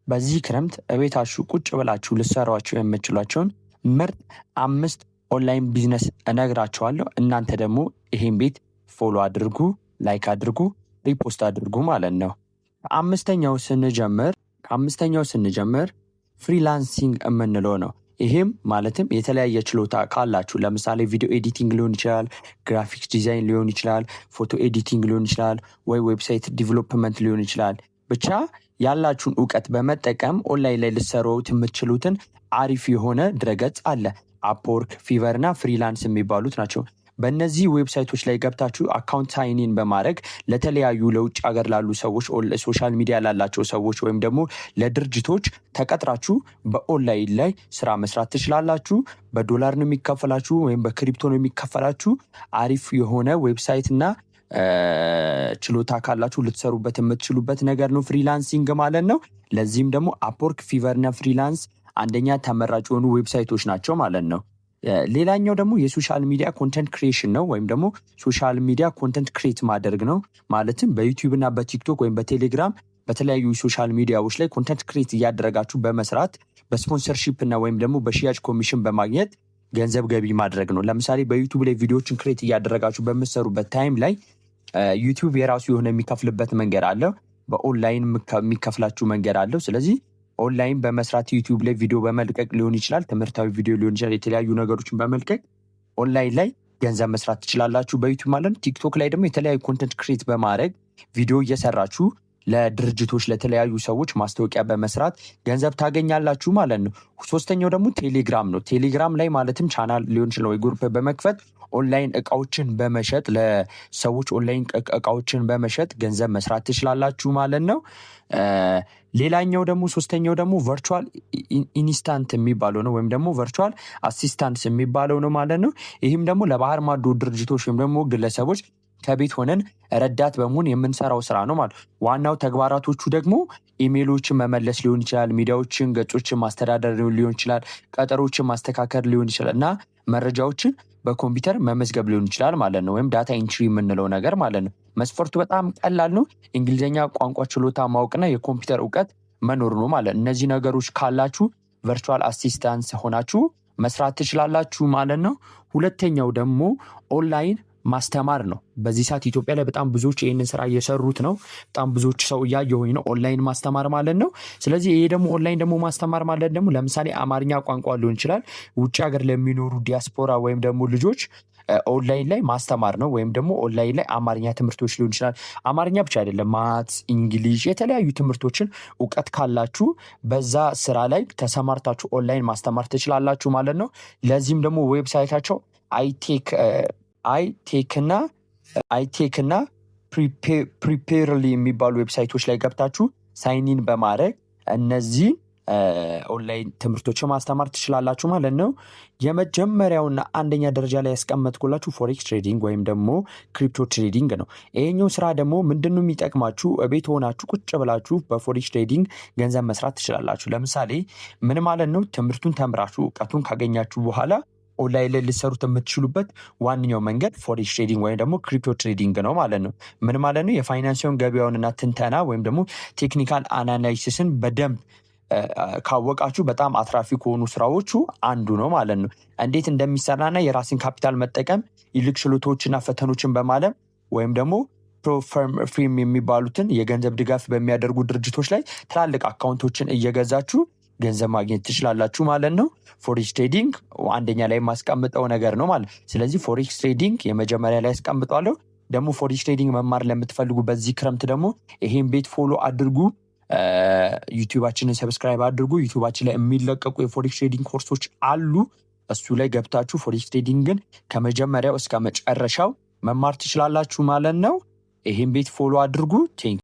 በዚህ ክረምት እቤታችሁ ቁጭ ብላችሁ ልትሰሯቸው የምትችሏቸውን ምርጥ 5 ኦንላይን ቢዝነስ እነግራችኋለሁ። እናንተ ደግሞ ይሄን ቤት ፎሎ አድርጉ፣ ላይክ አድርጉ፣ ሪፖስት አድርጉ ማለት ነው። ከአምስተኛው ስንጀምር ፍሪላንሲንግ የምንለው ነው። ይሄም ማለትም የተለያየ ችሎታ ካላችሁ ለምሳሌ ቪዲዮ ኤዲቲንግ ሊሆን ይችላል፣ ግራፊክስ ዲዛይን ሊሆን ይችላል፣ ፎቶ ኤዲቲንግ ሊሆን ይችላል፣ ወይ ዌብሳይት ዲቨሎፕመንት ሊሆን ይችላል። ብቻ ያላችሁን እውቀት በመጠቀም ኦንላይን ላይ ልትሰሩት የምትችሉትን አሪፍ የሆነ ድረገጽ አለ። አፕወርክ፣ ፊቨር እና ፍሪላንስ የሚባሉት ናቸው። በእነዚህ ዌብሳይቶች ላይ ገብታችሁ አካውንት ሳይኒን በማድረግ ለተለያዩ ለውጭ ሀገር ላሉ ሰዎች፣ ሶሻል ሚዲያ ላላቸው ሰዎች ወይም ደግሞ ለድርጅቶች ተቀጥራችሁ በኦንላይን ላይ ስራ መስራት ትችላላችሁ። በዶላር ነው የሚከፈላችሁ ወይም በክሪፕቶ ነው የሚከፈላችሁ። አሪፍ የሆነ ዌብሳይት እና ችሎታ ካላችሁ ልትሰሩበት የምትችሉበት ነገር ነው ፍሪላንሲንግ ማለት ነው። ለዚህም ደግሞ አፕወርክ፣ ፊቨር እና ፍሪላንስ አንደኛ ተመራጭ የሆኑ ዌብሳይቶች ናቸው ማለት ነው። ሌላኛው ደግሞ የሶሻል ሚዲያ ኮንተንት ክሪኤሽን ነው፣ ወይም ደግሞ ሶሻል ሚዲያ ኮንተንት ክሬት ማድረግ ነው። ማለትም በዩቲዩብ እና በቲክቶክ ወይም በቴሌግራም በተለያዩ ሶሻል ሚዲያዎች ላይ ኮንተንት ክሬት እያደረጋችሁ በመስራት በስፖንሰርሺፕ እና ወይም ደግሞ በሽያጭ ኮሚሽን በማግኘት ገንዘብ ገቢ ማድረግ ነው። ለምሳሌ በዩቲዩብ ላይ ቪዲዮዎችን ክሬት እያደረጋችሁ በምትሰሩበት ታይም ላይ ዩቲዩብ የራሱ የሆነ የሚከፍልበት መንገድ አለው፣ በኦንላይን የሚከፍላችሁ መንገድ አለው። ስለዚህ ኦንላይን በመስራት ዩቲዩብ ላይ ቪዲዮ በመልቀቅ ሊሆን ይችላል፣ ትምህርታዊ ቪዲዮ ሊሆን ይችላል፣ የተለያዩ ነገሮችን በመልቀቅ ኦንላይን ላይ ገንዘብ መስራት ትችላላችሁ በዩቲዩብ ማለት ነው። ቲክቶክ ላይ ደግሞ የተለያዩ ኮንተንት ክሬት በማድረግ ቪዲዮ እየሰራችሁ ለድርጅቶች ለተለያዩ ሰዎች ማስታወቂያ በመስራት ገንዘብ ታገኛላችሁ ማለት ነው። ሶስተኛው ደግሞ ቴሌግራም ነው። ቴሌግራም ላይ ማለትም ቻናል ሊሆን ይችላል ወይ ግሩፕ በመክፈት ኦንላይን እቃዎችን በመሸጥ ለሰዎች ኦንላይን እቃዎችን በመሸጥ ገንዘብ መስራት ትችላላችሁ ማለት ነው። ሌላኛው ደግሞ ሶስተኛው ደግሞ ቨርቹዋል ኢንስታንት የሚባለው ነው፣ ወይም ደግሞ ቨርቹዋል አሲስታንስ የሚባለው ነው ማለት ነው። ይህም ደግሞ ለባህር ማዶ ድርጅቶች ወይም ደግሞ ግለሰቦች ከቤት ሆነን ረዳት በመሆን የምንሰራው ስራ ነው ማለት። ዋናው ተግባራቶቹ ደግሞ ኢሜሎችን መመለስ ሊሆን ይችላል፣ ሚዲያዎችን ገጾችን ማስተዳደር ሊሆን ይችላል፣ ቀጠሮችን ማስተካከል ሊሆን ይችላል እና መረጃዎችን በኮምፒውተር መመዝገብ ሊሆን ይችላል ማለት ነው። ወይም ዳታ ኢንትሪ የምንለው ነገር ማለት ነው። መስፈርቱ በጣም ቀላል ነው። እንግሊዝኛ ቋንቋ ችሎታ ማወቅና የኮምፒውተር እውቀት መኖር ነው ማለት ነው። እነዚህ ነገሮች ካላችሁ ቨርቹዋል አሲስታንስ ሆናችሁ መስራት ትችላላችሁ ማለት ነው። ሁለተኛው ደግሞ ኦንላይን ማስተማር ነው። በዚህ ሰዓት ኢትዮጵያ ላይ በጣም ብዙዎች ይህንን ስራ እየሰሩት ነው። በጣም ብዙዎች ሰው እያየሁኝ ነው፣ ኦንላይን ማስተማር ማለት ነው። ስለዚህ ይሄ ደግሞ ኦንላይን ደግሞ ማስተማር ማለት ደግሞ ለምሳሌ አማርኛ ቋንቋ ሊሆን ይችላል፣ ውጭ ሀገር ለሚኖሩ ዲያስፖራ ወይም ደግሞ ልጆች ኦንላይን ላይ ማስተማር ነው። ወይም ደግሞ ኦንላይን ላይ አማርኛ ትምህርቶች ሊሆን ይችላል። አማርኛ ብቻ አይደለም፣ ማትስ፣ እንግሊዝ፣ የተለያዩ ትምህርቶችን እውቀት ካላችሁ በዛ ስራ ላይ ተሰማርታችሁ ኦንላይን ማስተማር ትችላላችሁ ማለት ነው። ለዚህም ደግሞ ዌብሳይታቸው አይቴክ እና ፕሪፔርሊ የሚባሉ ዌብሳይቶች ላይ ገብታችሁ ሳይኒን በማድረግ እነዚህ ኦንላይን ትምህርቶችን ማስተማር ትችላላችሁ ማለት ነው። የመጀመሪያውና አንደኛ ደረጃ ላይ ያስቀመጥኩላችሁ ፎሬክስ ትሬዲንግ ወይም ደግሞ ክሪፕቶ ትሬዲንግ ነው። ይሄኛው ስራ ደግሞ ምንድነው የሚጠቅማችሁ? ቤት ሆናችሁ ቁጭ ብላችሁ በፎሬክስ ትሬዲንግ ገንዘብ መስራት ትችላላችሁ። ለምሳሌ ምን ማለት ነው? ትምህርቱን ተምራችሁ እውቀቱን ካገኛችሁ በኋላ ኦንላይን ላይ ልሰሩት የምትችሉበት ዋነኛው መንገድ ፎሬክስ ትሬዲንግ ወይም ደግሞ ክሪፕቶ ትሬዲንግ ነው ማለት ነው። ምን ማለት ነው? የፋይናንሲውን ገበያውንና ትንተና ወይም ደግሞ ቴክኒካል አናላይሲስን በደንብ ካወቃችሁ በጣም አትራፊ ከሆኑ ስራዎቹ አንዱ ነው ማለት ነው። እንዴት እንደሚሰራና የራስን ካፒታል መጠቀም ይልቅ ችሎታዎችና ፈተኖችን በማለም ወይም ደግሞ ፕሮፈርም የሚባሉትን የገንዘብ ድጋፍ በሚያደርጉ ድርጅቶች ላይ ትላልቅ አካውንቶችን እየገዛችሁ ገንዘብ ማግኘት ትችላላችሁ ማለት ነው። ፎሬክስ ትሬዲንግ አንደኛ ላይ ማስቀምጠው ነገር ነው ማለት። ስለዚህ ፎሬክስ ትሬዲንግ የመጀመሪያ ላይ ያስቀምጣለሁ። ደግሞ ፎሬክስ ትሬዲንግ መማር ለምትፈልጉ በዚህ ክረምት ደግሞ ይሄን ቤት ፎሎ አድርጉ፣ ዩቲዩባችንን ሰብስክራይብ አድርጉ። ዩቲዩባችን ላይ የሚለቀቁ የፎሬክስ ትሬዲንግ ኮርሶች አሉ። እሱ ላይ ገብታችሁ ፎሬክስ ትሬዲንግን ከመጀመሪያው እስከ መጨረሻው መማር ትችላላችሁ ማለት ነው። ይሄን ቤት ፎሎ አድርጉ።